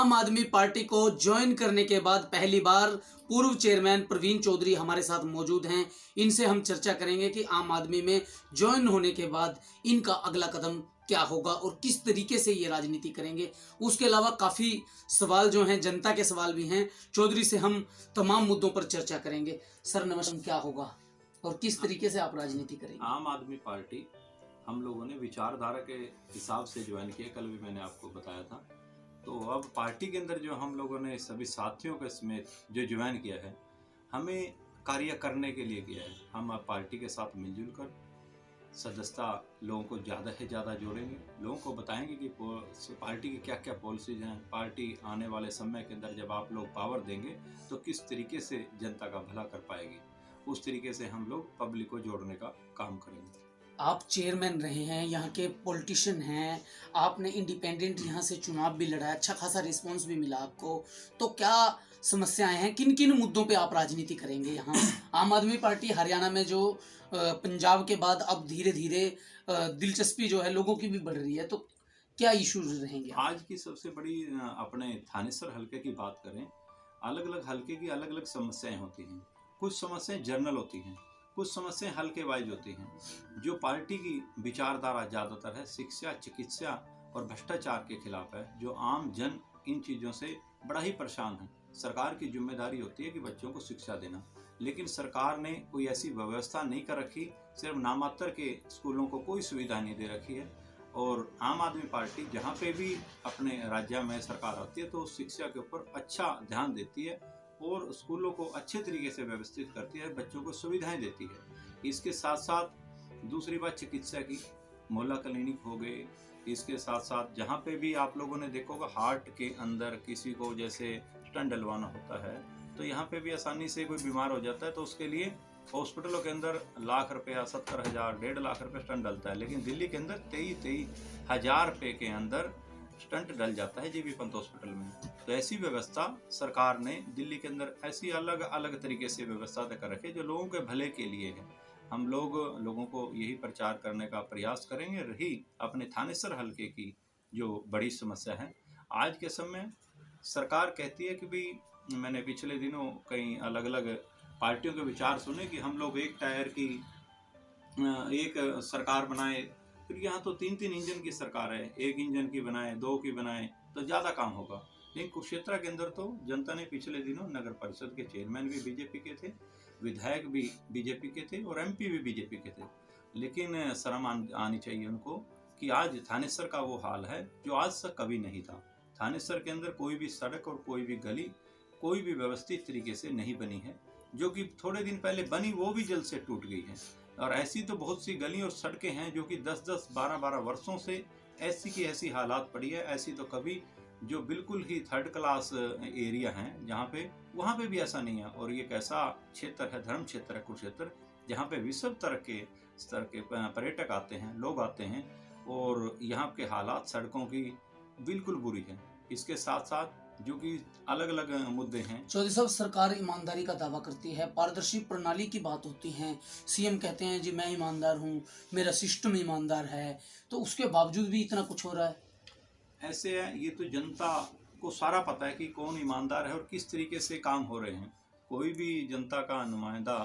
आम आदमी पार्टी को ज्वाइन करने के बाद पहली बार पूर्व चेयरमैन प्रवीण चौधरी हमारे साथ मौजूद हैं। इनसे हम चर्चा करेंगे कि आम आदमी में ज्वाइन होने के बाद इनका अगला कदम क्या होगा और किस तरीके से ये राजनीति करेंगे। उसके अलावा काफ़ी सवाल जो हैं, जनता के सवाल भी हैं। चौधरी से हम तमाम मुद्दों पर चर्चा करेंगे। सर नमस्कार, क्या होगा और किस तरीके से आप राजनीति करेंगे? आम आदमी पार्टी हम लोगों ने विचारधारा के हिसाब से ज्वाइन किया, कल भी मैंने आपको बताया था। तो अब पार्टी के अंदर जो हम लोगों ने सभी साथियों के समेत जो ज्वाइन किया है, हमें कार्य करने के लिए किया है। हम अब पार्टी के साथ मिलजुल कर सदस्यता लोगों को ज़्यादा से ज़्यादा जोड़ेंगे, लोगों को बताएंगे कि पार्टी की क्या क्या पॉलिसीज हैं। पार्टी आने वाले समय के अंदर जब आप लोग पावर देंगे तो किस तरीके से जनता का भला कर पाएगी, उस तरीके से हम लोग पब्लिक को जोड़ने का काम करेंगे। आप चेयरमैन रहे हैं, यहाँ के पॉलिटिशियन हैं, आपने इंडिपेंडेंट यहाँ से चुनाव भी लड़ा है, अच्छा खासा रिस्पांस भी मिला आपको। तो क्या समस्याएं हैं, किन किन मुद्दों पे आप राजनीति करेंगे यहाँ? आम आदमी पार्टी हरियाणा में जो पंजाब के बाद अब धीरे धीरे दिलचस्पी जो है लोगों की भी बढ़ रही है, तो क्या इश्यूज रहेंगे? आज की सबसे बड़ी अपने थानेसर हलके की बात करें, अलग अलग हलके की अलग अलग समस्याएं होती हैं। कुछ समस्याएं जनरल होती हैं, कुछ समस्याएं हल्के वाइज होती हैं। जो पार्टी की विचारधारा ज़्यादातर है शिक्षा, चिकित्सा और भ्रष्टाचार के खिलाफ है, जो आम जन इन चीज़ों से बड़ा ही परेशान है। सरकार की जिम्मेदारी होती है कि बच्चों को शिक्षा देना, लेकिन सरकार ने कोई ऐसी व्यवस्था नहीं कर रखी, सिर्फ नामात्र के स्कूलों को कोई सुविधा नहीं दे रखी है। और आम आदमी पार्टी जहाँ पे भी अपने राज्य में सरकार आती है तो शिक्षा के ऊपर अच्छा ध्यान देती है और स्कूलों को अच्छे तरीके से व्यवस्थित करती है, बच्चों को सुविधाएं देती है। इसके साथ साथ दूसरी बात चिकित्सा की, मोहल्ला क्लिनिक हो गए। इसके साथ साथ जहाँ पे भी आप लोगों ने देखा होगा हार्ट के अंदर किसी को जैसे स्टंट डलवाना होता है, तो यहाँ पे भी आसानी से कोई बीमार हो जाता है तो उसके लिए हॉस्पिटलों के अंदर लाख रुपया, 70,000, 1.5 लाख रुपये स्टंट डलता है। लेकिन दिल्ली के अंदर 23,000 रुपये के अंदर स्टंट डल जाता है जीबी पंत हॉस्पिटल में। तो ऐसी व्यवस्था सरकार ने दिल्ली के अंदर ऐसी अलग अलग तरीके से व्यवस्था कर रखी है जो लोगों के भले के लिए है। हम लोगों को यही प्रचार करने का प्रयास करेंगे। रही अपने थानेसर हलके की जो बड़ी समस्या है, आज के समय सरकार कहती है कि भाई, मैंने पिछले दिनों कई अलग अलग पार्टियों के विचार सुने कि हम लोग एक टायर की एक सरकार बनाए। फिर यहाँ तो 3-3 इंजन की सरकार है, एक इंजन की बनाए, 2 की बनाए तो ज़्यादा काम होगा। लेकिन कुरुक्षेत्र के अंदर तो जनता ने पिछले दिनों नगर परिषद के चेयरमैन भी बीजेपी के थे, विधायक भी बीजेपी के थे और एमपी भी बीजेपी के थे। लेकिन शर्म आनी चाहिए उनको कि आज थानेसर का वो हाल है जो आज तक कभी नहीं था। थानेसर के अंदर कोई भी सड़क और कोई भी गली कोई भी व्यवस्थित तरीके से नहीं बनी है। जो कि थोड़े दिन पहले बनी वो भी जल्द से टूट गई है। और ऐसी तो बहुत सी गली और सड़कें हैं जो कि 10-10, 12-12 वर्षों से ऐसी की ऐसी हालात पड़ी है। ऐसी तो कभी जो बिल्कुल ही थर्ड क्लास एरिया हैं जहाँ पे, वहाँ पे भी ऐसा नहीं है। और ये एक ऐसा क्षेत्र है, धर्म क्षेत्र है कुरुक्षेत्र, जहाँ पे विश्व स्तर के पर्यटक आते हैं, लोग आते हैं और यहाँ के हालात सड़कों की बिल्कुल बुरी है। इसके साथ साथ जो कि अलग अलग मुद्दे हैं। चौधरी साहब, सरकार ईमानदारी का दावा करती है, पारदर्शी प्रणाली की बात होती है, सीएम कहते हैं जी मैं ईमानदार हूँ, मेरा सिस्टम ईमानदार है, तो उसके बावजूद भी इतना कुछ हो रहा है। ऐसे है, ये तो जनता को सारा पता है कि कौन ईमानदार है और किस तरीके से काम हो रहे हैं। कोई भी जनता का नुमाइंदा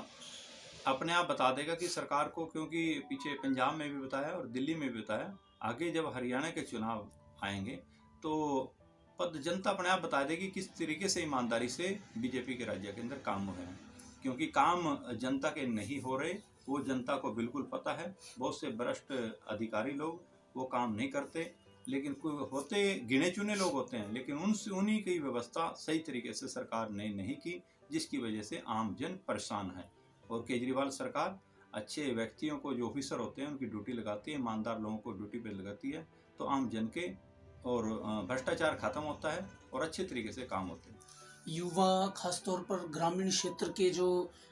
अपने आप बता देगा कि सरकार को, क्योंकि पीछे पंजाब में भी बताया और दिल्ली में भी बताया, आगे जब हरियाणा के चुनाव आएंगे तो जनता अपने आप बता देगी किस तरीके से ईमानदारी से बीजेपी के राज्य के अंदर काम हो रहे हैं। क्योंकि काम जनता के नहीं हो रहे, वो जनता को बिल्कुल पता है। बहुत से भ्रष्ट अधिकारी लोग वो काम नहीं करते, लेकिन कोई होते गिने चुने लोग होते हैं, लेकिन उन्हीं की व्यवस्था सही तरीके से सरकार ने नहीं की, जिसकी वजह से आम जन परेशान है। और केजरीवाल सरकार अच्छे व्यक्तियों को, जो ऑफिसर होते हैं, उनकी ड्यूटी लगाती है, ईमानदार लोगों को ड्यूटी पे लगाती है, तो आम जन के और भ्रष्टाचार खत्म होता है और अच्छे तरीके से काम होते हैं। युवा, खासतौर पर ग्रामीण क्षेत्र के जो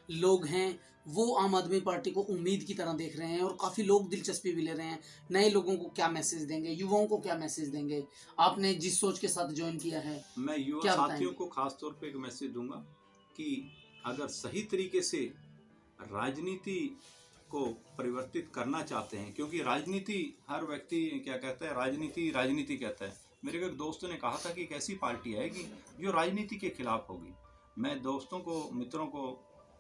लोग हैं, वो आम आदमी पार्टी को उम्मीद की तरह देख रहे हैं और काफ़ी लोग दिलचस्पी भी ले रहे हैं। नए लोगों को क्या मैसेज देंगे, युवाओं को क्या मैसेज देंगे, आपने जिस सोच के साथ ज्वाइन किया है? मैं युवा साथियों को खासतौर पे एक मैसेज दूंगा कि अगर सही तरीके से राजनीति को परिवर्तित करना चाहते हैं, क्योंकि राजनीति, हर व्यक्ति क्या कहता है, राजनीति कहता है। मेरे एक दोस्त ने कहा था कि एक ऐसी पार्टी आएगी जो राजनीति के खिलाफ होगी। मैं दोस्तों को, मित्रों को,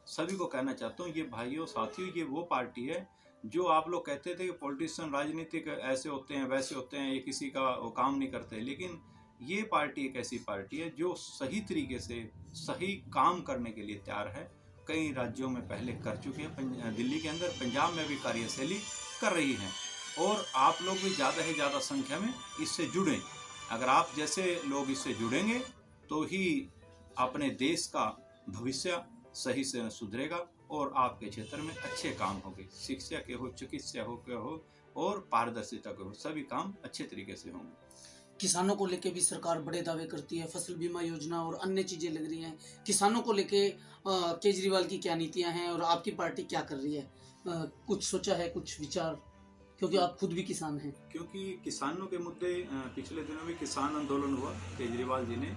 सभी को कहना चाहता हूँ, ये भाइयों साथियों, ये वो पार्टी है जो आप लोग कहते थे कि पॉलिटिशियन राजनीतिक ऐसे होते हैं, वैसे होते हैं, ये किसी का वो काम नहीं करते, लेकिन ये पार्टी एक ऐसी पार्टी है जो सही तरीके से सही काम करने के लिए तैयार है। कई राज्यों में पहले कर चुके हैं, दिल्ली के अंदर, पंजाब में भी कार्यशैली कर रही है, और आप लोग भी ज़्यादा से ज़्यादा संख्या में इससे जुड़ें। अगर आप जैसे लोग इससे जुड़ेंगे तो ही अपने देश का भविष्य सही से सुधरेगा और आपके क्षेत्र में अच्छे काम होंगे, शिक्षा के हो, चिकित्सा हो और पारदर्शिता के हो, सभी काम अच्छे तरीके से होंगे। किसानों को लेके भी सरकार बड़े दावे करती है, फसल बीमा योजना और अन्य चीजें लग रही हैं। किसानों को लेके केजरीवाल की क्या नीतियां हैं और आपकी पार्टी क्या कर रही है? कुछ सोचा है, कुछ विचार, क्योंकि आप खुद भी किसान हैं। क्योंकि किसानों के मुद्दे, पिछले दिनों में किसान आंदोलन हुआ, केजरीवाल जी ने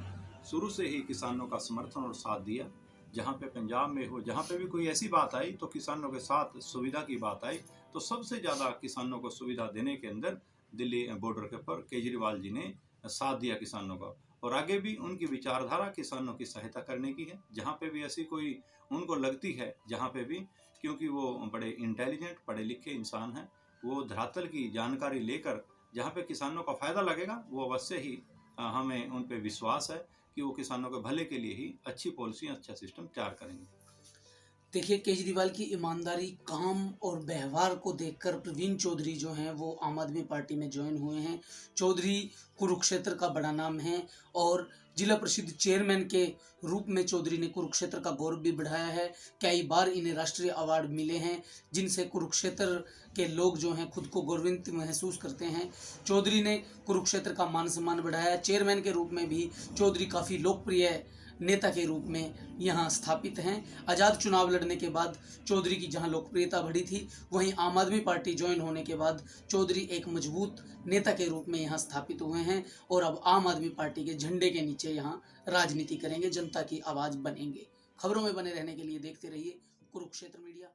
शुरू से ही किसानों का समर्थन और साथ दिया। जहाँ पे पंजाब में हो, जहाँ पे भी कोई ऐसी बात आई तो किसानों के साथ सुविधा की बात आई, तो सबसे ज़्यादा किसानों को सुविधा देने के अंदर दिल्ली बॉर्डर के पर केजरीवाल जी ने साथ दिया किसानों का। और आगे भी उनकी विचारधारा किसानों की सहायता करने की है, जहाँ पे भी ऐसी कोई उनको लगती है, जहाँ पे भी, क्योंकि वो बड़े इंटेलिजेंट, पढ़े लिखे इंसान हैं, वो धरातल की जानकारी लेकर जहाँ पे किसानों का फ़ायदा लगेगा वो अवश्य ही, हमें उन पे विश्वास है कि वो किसानों के भले के लिए ही अच्छी पॉलिसी, अच्छा सिस्टम तैयार करेंगे। देखिए, केजरीवाल की ईमानदारी, काम और व्यवहार को देखकर प्रवीण चौधरी जो हैं वो आम आदमी पार्टी में ज्वाइन हुए हैं। चौधरी कुरुक्षेत्र का बड़ा नाम है और जिला परिषद चेयरमैन के रूप में चौधरी ने कुरुक्षेत्र का गौरव भी बढ़ाया है। कई बार इन्हें राष्ट्रीय अवार्ड मिले हैं, जिनसे कुरुक्षेत्र के लोग जो हैं खुद को गौरवान्वित महसूस करते हैं। चौधरी ने कुरुक्षेत्र का मान सम्मान बढ़ाया। चेयरमैन के रूप में भी चौधरी काफ़ी लोकप्रिय नेता के रूप में यहाँ स्थापित हैं। आज़ाद चुनाव लड़ने के बाद चौधरी की जहाँ लोकप्रियता बढ़ी थी, वहीं आम आदमी पार्टी ज्वाइन होने के बाद चौधरी एक मजबूत नेता के रूप में यहाँ स्थापित हुए हैं और अब आम आदमी पार्टी के झंडे के नीचे यहाँ राजनीति करेंगे, जनता की आवाज़ बनेंगे। खबरों में बने रहने के लिए देखते रहिए कुरुक्षेत्र मीडिया।